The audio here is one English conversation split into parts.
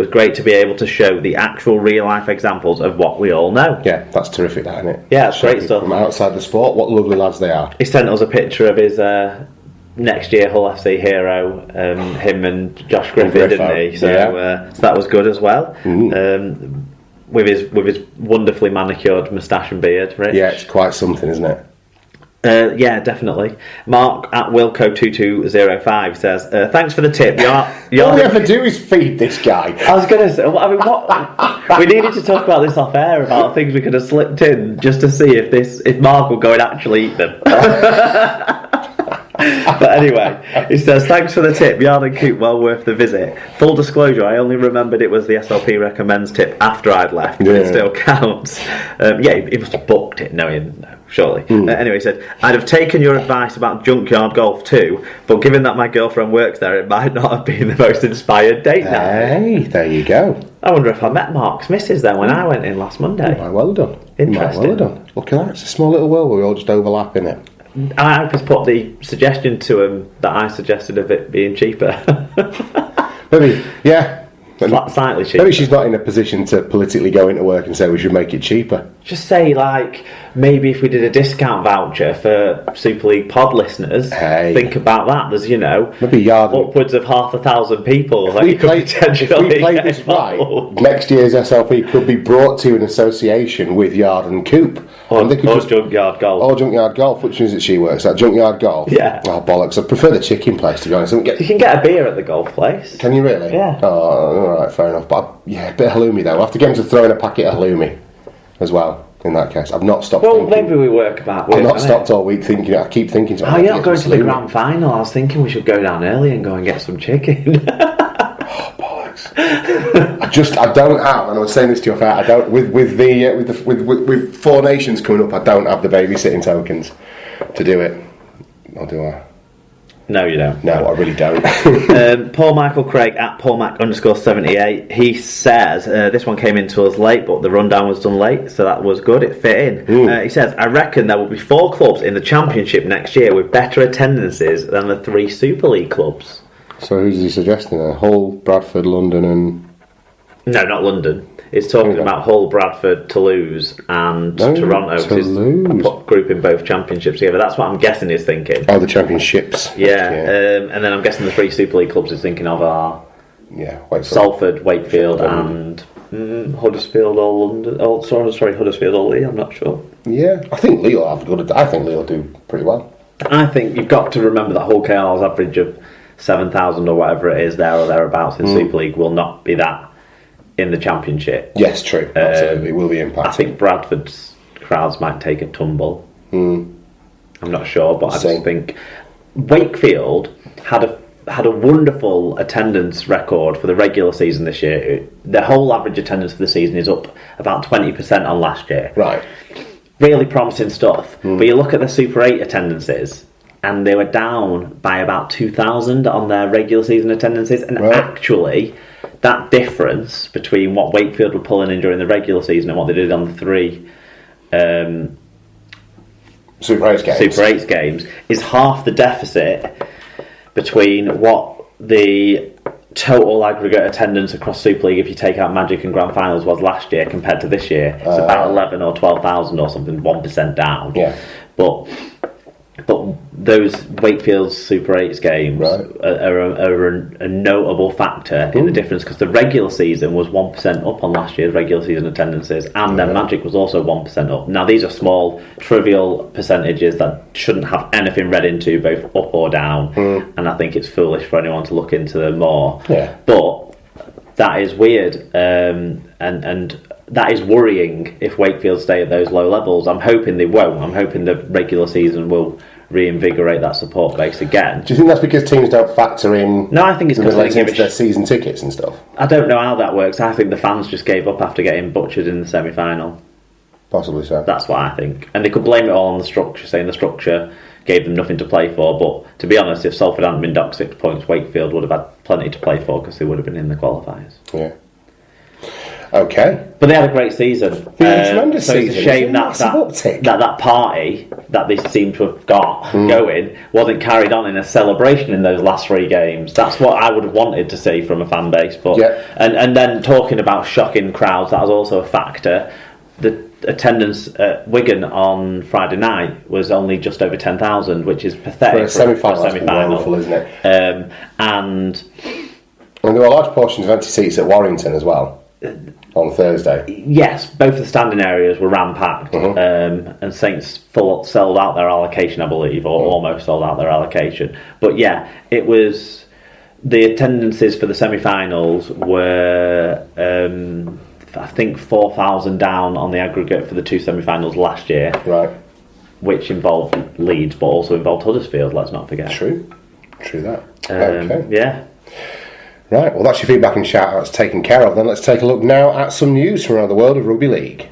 was great to be able to show the actual real-life examples of what we all know. Yeah, that's terrific, that, isn't it? Yeah, it's great stuff. From outside the sport, what lovely lads they are. He sent us a picture of his next year Hull FC hero, him and Josh Griffin, didn't he? So, so that was good as well. With his wonderfully manicured moustache and beard, Rich. Yeah, it's quite something, isn't it? Yeah, definitely. Mark at Wilco2205 says, thanks for the tip. All we ever do is feed this guy. I was going to say, what we needed to talk about this off air, about things we could have slipped in just to see if Mark will go and actually eat them. But anyway, he says, thanks for the tip, Yard and Coop, well worth the visit. Full disclosure, I only remembered it was the SLP recommends tip after I'd left, but it still counts. He must have booked it knowing, surely. Anyway, he said, I'd have taken your advice about junkyard golf too, but given that my girlfriend works there, it might not have been the most inspired date night. Hey, there you go. I wonder if I met Mark's missus then when I went in last Monday. Well done. Interesting. Well done. Look at that, it's a small little world where we all just overlap in it. I just put the suggestion to him that I suggested of it being cheaper. Maybe, yeah. Slightly cheaper. Maybe she's not in a position to politically go into work and say we should make it cheaper. Just say, like, maybe if we did a discount voucher for Super League pod listeners, think about that. There's, maybe upwards of 5,000 people that you could potentially if we play this right, next year's SLP could be brought to in association with Yard and Coop. Or Junkyard Golf. Or Junkyard Golf. Which is it she works at? Junkyard Golf? Yeah. Oh, bollocks. I prefer the chicken place, to be honest. You can get a beer at the golf place. Can you really? Yeah. Oh, alright, fair enough. But, a bit of halloumi, though. I'll have to get him to throw in a packet of halloumi as well, in that case. I've not stopped thinking. Well, maybe we work about... I've not stopped all week thinking. I keep thinking to you're not going to the grand final. I was thinking we should go down early and go and get some chicken. Oh, bollocks. I don't have, and I was saying this to your face, I don't, with Four Nations coming up, I don't have the babysitting tokens to do it. Or do I? No, you don't. No, I really don't. Paul Michael Craig at PaulMac_78. He says, this one came in to us late, but the rundown was done late, so that was good. It fit in. He says, I reckon there will be 4 clubs in the Championship next year with better attendances than the 3 Super League clubs. So who's he suggesting there? Hull, Bradford, London and... No, not London. It's talking about Hull, Bradford, Toulouse and Toronto. Toulouse. Grouping both championships together. That's what I'm guessing he's thinking. Oh, the championships. Yeah. And then I'm guessing the 3 Super League clubs he's thinking of are Salford, Wakefield and Huddersfield or London. Oh, sorry, Huddersfield or Lee. I'm not sure. Yeah, I think Lee will have good. I think Lee will do pretty well. I think you've got to remember that Hull KR's average of 7,000 or whatever it is there or thereabouts in Super League will not be that in the Championship. Yes, true. Absolutely, it will be impacted. I think Bradford's crowds might take a tumble. I'm not sure, but I just think Wakefield had a wonderful attendance record for the regular season this year. The whole average attendance for the season is up about 20% on last year. Right. Really promising stuff. But you look at the Super 8 attendances, and they were down by about 2,000 on their regular season attendances, and actually that difference between what Wakefield were pulling in during the regular season and what they did on the 3 Super 8s games is half the deficit between what the total aggregate attendance across Super League, if you take out Magic and Grand Finals, was last year compared to this year. It's about 11 or 12,000 or something, 1% down. Yeah. But those Wakefield's Super 8s games are a notable factor in the difference, because the regular season was 1% up on last year's regular season attendances, and then Magic was also 1% up. Now these are small, trivial percentages that shouldn't have anything read into, both up or down, and I think it's foolish for anyone to look into them more. Yeah. But that is weird, and that is worrying if Wakefield stay at those low levels. I'm hoping they won't. I'm hoping the regular season will reinvigorate that support base again. Do you think that's because teams don't factor in? No, I think it's because they give their season tickets and stuff. I don't know how that works. I think the fans just gave up after getting butchered in the semi-final. Possibly so. That's what I think. And they could blame it all on the structure, saying the structure gave them nothing to play for. But to be honest, if Salford hadn't been docked 6 points, Wakefield would have had plenty to play for, because they would have been in the qualifiers. Yeah. Okay. But they had a great season. They had a tremendous so season. It's a shame Uptick. that party that they seem to have got going wasn't carried on in a celebration in those last 3 games. That's what I would have wanted to see from a fan base. But and then talking about shocking crowds, that was also a factor. The attendance at Wigan on Friday night was only just over 10,000, which is pathetic for a semi-final. That's wonderful, isn't it? And there were large portions of empty seats at Warrington as well on Thursday. Yes, both the standing areas were ram-packed, and Saints sold out their allocation, I believe, or almost sold out their allocation. But yeah, it was... The attendances for the semi-finals were... I think 4,000 down on the aggregate for the 2 semi-finals last year, right? Which involved Leeds, but also involved Huddersfield. Let's not forget. True that. Okay. Yeah. Right. Well, that's your feedback and shout-outs taken care of. Then let's take a look now at some news from around the world of rugby league.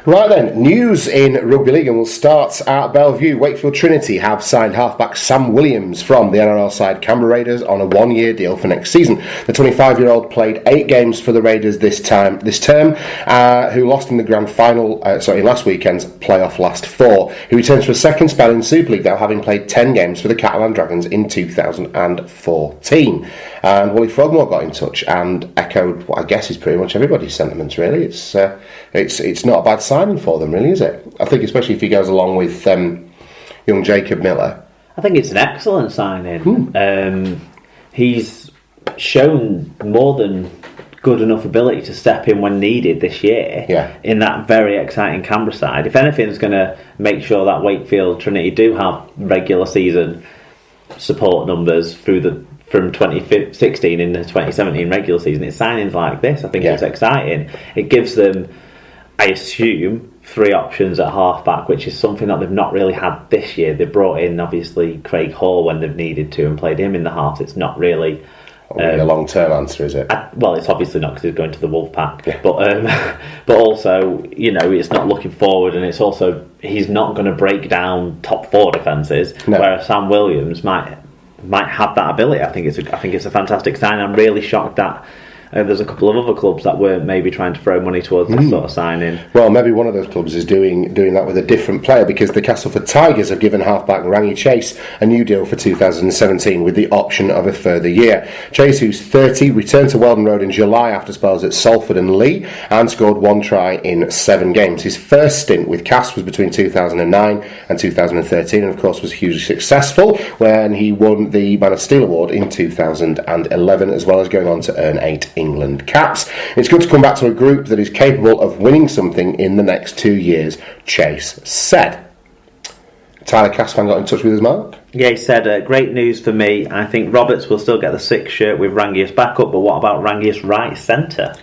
Right then, news in rugby league, and we'll start at Bellevue. Wakefield Trinity have signed halfback Sam Williams from the NRL side Canberra Raiders on a 1-year deal for next season. The 25-year-old played 8 games for the Raiders this term, who lost in the grand final, in last weekend's playoff last 4. He returns for a second spell in Super League now, having played 10 games for the Catalan Dragons in 2014. And Wally Frogmore got in touch and echoed what I guess is pretty much everybody's sentiments, really. It's not a bad signing for them, really, is it? I think especially if he goes along with young Jacob Miller. I think it's an excellent signing. He's shown more than good enough ability to step in when needed this year in that very exciting Canberra side. If anything's going to make sure that Wakefield Trinity do have regular season support numbers from 2016 in the 2017 regular season, it's signings like this. I think it's exciting. It gives them, I assume, 3 options at halfback, which is something that they've not really had this year. They brought in, obviously, Craig Hall when they've needed to and played him in the halves. It's not really... a long-term answer, is it? Well, it's obviously not because he's going to the Wolfpack. But also, it's not looking forward, and it's also, he's not going to break down top 4 defences, whereas Sam Williams might have that ability. I think it's a fantastic sign. I'm really shocked that there's a couple of other clubs that were maybe trying to throw money towards this sort of signing. Well, maybe one of those clubs is doing that with a different player, because the Castleford Tigers have given halfback Rangi Chase a new deal for 2017 with the option of a further year. Chase, who's 30, returned to Weldon Road in July after spells at Salford and Leigh and scored 1 try in 7 games. His first stint with Cass was between 2009 and 2013, and of course was hugely successful when he won the Man of Steel Award in 2011, as well as going on to earn 8 England caps. It's good to come back to a group that is capable of winning something in the next 2 years, Chase said. Tyler Casfan got in touch with us, Mark. Yeah, he said, great news for me. I think Roberts will still get the 6th shirt with Rangi as backup, but what about Rangi as right centre?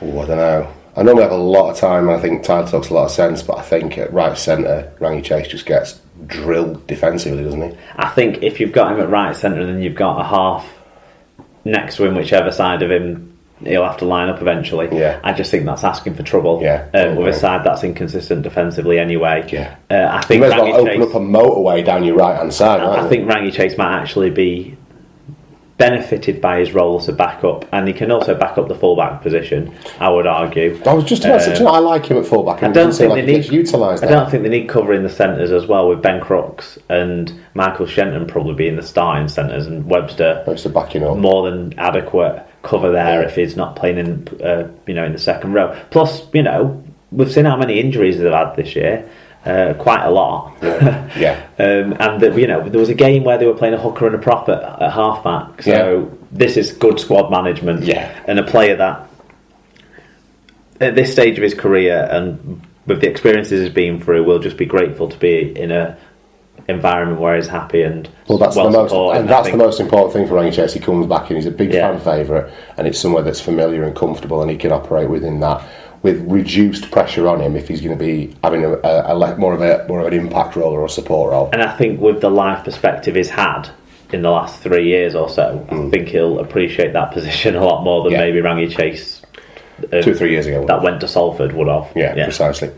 Oh, I don't know. I know we have a lot of time, and I think Tyler talks a lot of sense, but I think at right centre, Rangi Chase just gets drilled defensively, doesn't he? I think if you've got him at right centre and then you've got a half next to him, whichever side of him he'll have to line up eventually. I just think that's asking for trouble. With a side that's inconsistent defensively anyway. I think you may as well open up a motorway down your right hand side. I think Rangi Chase might actually be benefited by his role as a backup, and he can also back up the fullback position, I would argue. I was just about to say, I like him at fullback. I don't think they need utilised. I don't think they need covering the centres as well, with Ben Crooks and Michael Shenton probably being the starting centres, and Webster backing up. More than adequate cover there if he's not playing in in the second row. Plus, we've seen how many injuries they've had this year. Quite a lot. And there was a game where they were playing a hooker and a prop at halfback. So this is good squad management. And a player that at this stage of his career and with the experiences he's been through will just be grateful to be in a environment where he's happy and that's the most important thing for Rangi Chase. He comes back and he's a big fan favourite, and it's somewhere that's familiar and comfortable, and he can operate within that with reduced pressure on him if he's going to be having a more of an impact role or a support role. And I think with the life perspective he's had in the last 3 years or so, I think he'll appreciate that position a lot more than maybe Rangi Chase 2 or 3 years ago. That went to Salford would have. Yeah, precisely.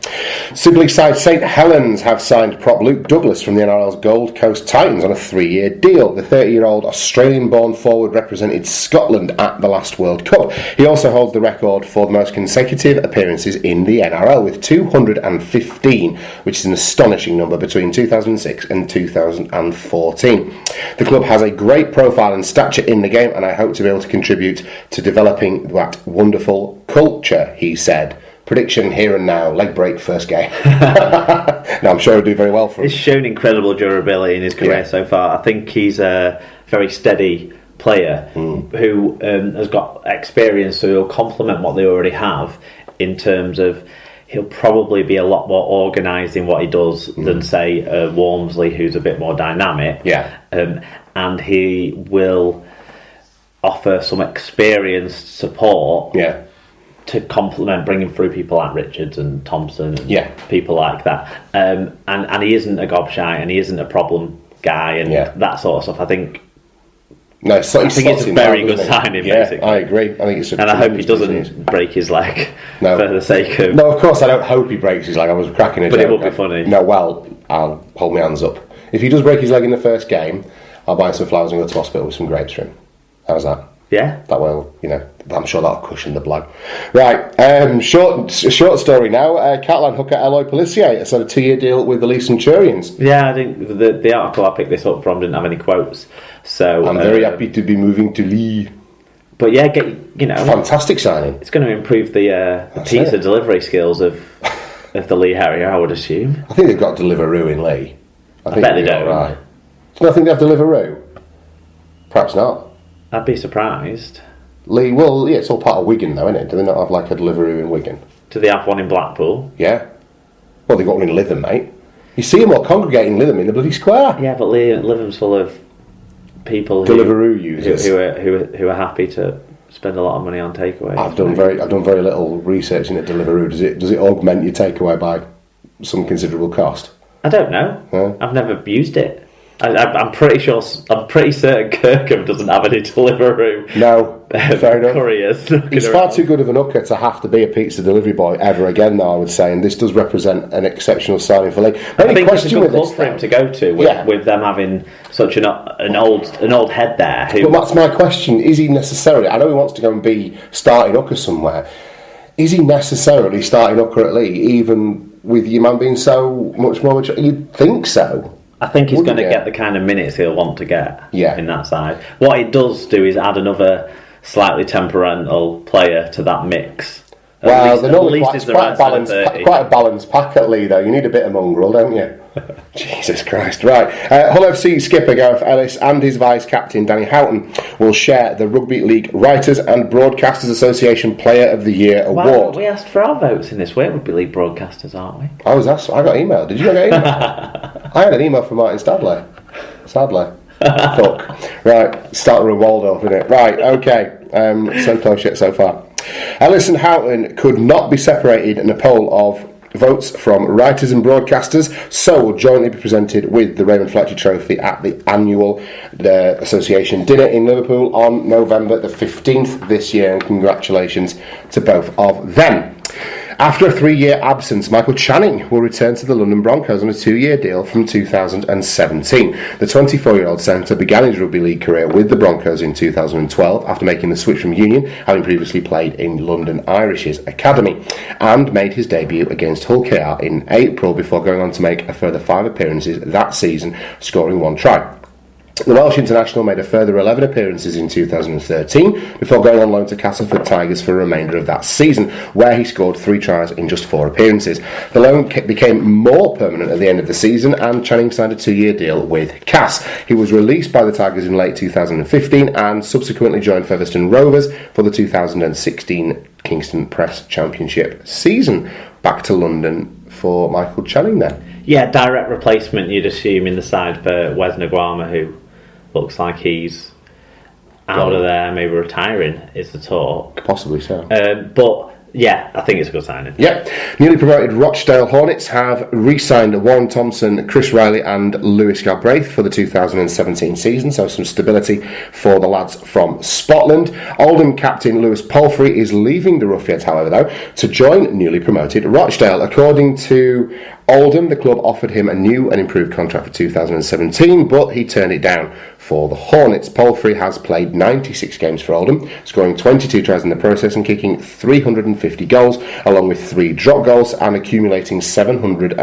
Super League side St Helens have signed prop Luke Douglas from the NRL's Gold Coast Titans on a 3-year deal. The 30-year-old Australian-born forward represented Scotland at the last World Cup. He also holds the record for the most consecutive appearances in the NRL with 215, which is an astonishing number between 2006 and 2014. The club has a great profile and stature in the game, and I hope to be able to contribute to developing that wonderful culture, he said. Prediction here and now, leg break first game. No, I'm sure he'll do very well for him. He's shown incredible durability in his career so far. I think he's a very steady player who has got experience, so he'll complement what they already have in terms of he'll probably be a lot more organised in what he does than, say, Walmsley, who's a bit more dynamic. Yeah. And he will offer some experienced support to complement bringing through people like Richards and Thompson and people like that. And he isn't a gobshite and he isn't a problem guy and that sort of stuff. I think it's a very good signing, basically. I agree. I think it's and I hope he doesn't break his leg for the sake of... No, of course I don't hope he breaks his leg. I was cracking a joke. But it would be funny. No, well, I'll hold my hands up. If he does break his leg in the first game, I'll buy some flowers and go to hospital with some grapes for him. How's that? Yeah. That will, I'm sure that'll cushion the blow. Right, short story now. Catalan hooker Eloy Pellissier has had a 2-year deal with the Leigh Centurions. Yeah, I think the article I picked this up from didn't have any quotes. So I'm very happy to be moving to Leigh. But yeah, fantastic signing. It's going to improve the pizza delivery skills of the Leigh Harrier, I would assume. I think they've got Deliveroo in Leigh. I bet they don't. Right. Do you think they have Deliveroo? Perhaps not. I'd be surprised. Leigh, well, yeah, it's all part of Wigan, though, isn't it? Do they not have like a Deliveroo in Wigan? Do they have one in Blackpool? Yeah. Well, they've got one in Lytham, mate. You see them all congregating Lytham in the bloody square. Yeah, but Lytham's full of people Deliveroo users who are happy to spend a lot of money on takeaway. I've done very little research into Deliveroo. Does it augment your takeaway by some considerable cost? I don't know. Yeah. I've never used it. I'm pretty certain Kirkham doesn't have any Deliveroo. No, fair enough. Couriers. He's far too good of an hooker to have to be a pizza delivery boy ever again, though, I would say, and this does represent an exceptional signing for Leigh. I think it's a good club for him to go to, with them having such an old head there. But that's my question. Is he necessarily... I know he wants to go and be starting hooker somewhere. Is he necessarily starting hooker at Leigh, even with your man being so much more mature? You'd think so. I think he's going to get the kind of minutes he'll want to get in that side. What it does do is add another slightly temperamental player to that mix. Well, they're normally quite a balanced pack at Leigh, though. You need a bit of mongrel, don't you? Jesus Christ. Right. Hull FC skipper Gareth Ellis and his vice-captain Danny Houghton will share the Rugby League Writers and Broadcasters Association Player of the Year award. Well, we asked for our votes in this. We're Rugby League broadcasters, aren't we? I got email. Did you not get email? I had an email from Martin Stadler. Sadly. Fuck. Right. Start with Waldorf, isn't it? Right. Okay. So close yet so far. Ellis and Houghton could not be separated in a poll of votes from writers and broadcasters, so will jointly be presented with the Raymond Fletcher Trophy at the annual association dinner in Liverpool on November the 15th this year, and congratulations to both of them. After a 3-year absence, Michael Channing will return to the London Broncos on a 2-year deal from 2017. The 24-year-old centre began his rugby league career with the Broncos in 2012 after making the switch from Union, having previously played in London Irish's academy, and made his debut against Hull KR in April before going on to make a further 5 appearances that season, scoring 1 try. The Welsh international made a further 11 appearances in 2013 before going on loan to Castleford Tigers for the remainder of that season, where he scored 3 tries in just 4 appearances. The loan became more permanent at the end of the season, and Channing signed a 2-year deal with Cass. He was released by the Tigers in late 2015 and subsequently joined Featherstone Rovers for the 2016 Kingston Press Championship season. Back to London for Michael Channing then. Yeah, direct replacement, you'd assume, in the side for Wes Naguama, who looks like he's out of there, maybe retiring, is the talk. Possibly so. But Yeah, I think it's a good signing. Yep. Newly promoted Rochdale Hornets have re-signed Warren Thompson, Chris Riley and Lewis Galbraith for the 2017 season, so some stability for the lads from Scotland. Oldham captain Lewis Palfrey is leaving the Ruffians, however, though, to join newly promoted Rochdale. According to Oldham, the club offered him a new and improved contract for 2017, but he turned it down for the Hornets. Palfrey has played 96 games for Oldham, scoring 22 tries in the process and kicking 350 goals, along with 3 drop goals and accumulating 700